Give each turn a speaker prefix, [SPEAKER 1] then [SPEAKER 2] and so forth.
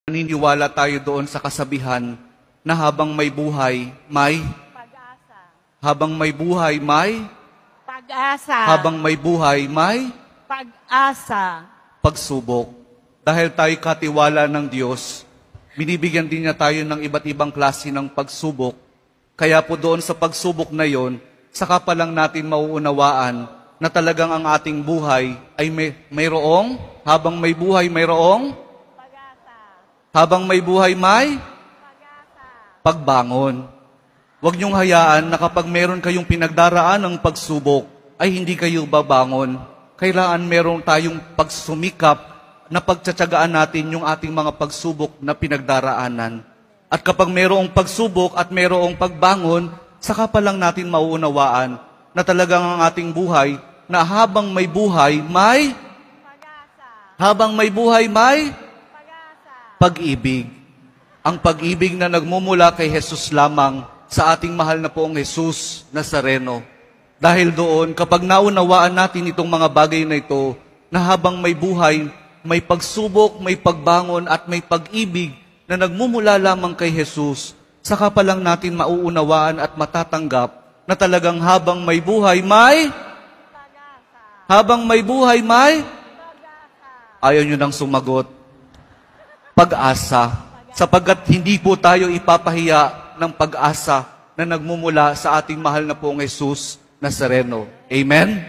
[SPEAKER 1] Naniniwala tayo doon sa kasabihan na habang may buhay, may
[SPEAKER 2] Pag-asa.
[SPEAKER 1] habang may buhay, may
[SPEAKER 2] Pag-asa.
[SPEAKER 1] habang may buhay, may
[SPEAKER 2] Pag-asa.
[SPEAKER 1] pagsubok. Dahil tayo katiwala ng Diyos, binibigyan din niya tayo ng iba't ibang klase ng pagsubok. Kaya po doon sa pagsubok na yon, saka pa lang natin mauunawaan na talagang ang ating buhay ay mayroong, habang may buhay, mayroong, habang may buhay, may pagbangon. Huwag niyong hayaan na kapag meron kayong pinagdaraan ng pagsubok, ay hindi kayo babangon. Kailangan meron tayong pagsumikap na pagtsatsagaan natin yung ating mga pagsubok na pinagdaraanan. At kapag merong pagsubok at merong pagbangon, saka pa lang natin mauunawaan na talagang ang ating buhay, na habang may buhay, may habang may buhay, may pag-ibig. Ang pag-ibig na nagmumula kay Jesus lamang sa ating mahal na poong Jesus Nazareno. Dahil doon, kapag naunawaan natin itong mga bagay na ito, na habang may buhay, may pagsubok, may pagbangon at may pag-ibig na nagmumula lamang kay Jesus, saka pa lang natin mauunawaan at matatanggap na talagang habang may buhay, may habang may buhay, may ayaw nyo nang sumagot. Pag-asa, sapagkat hindi po tayo ipapahiya ng pag-asa na nagmumula sa ating mahal na poong Jesus Nazareno. Amen?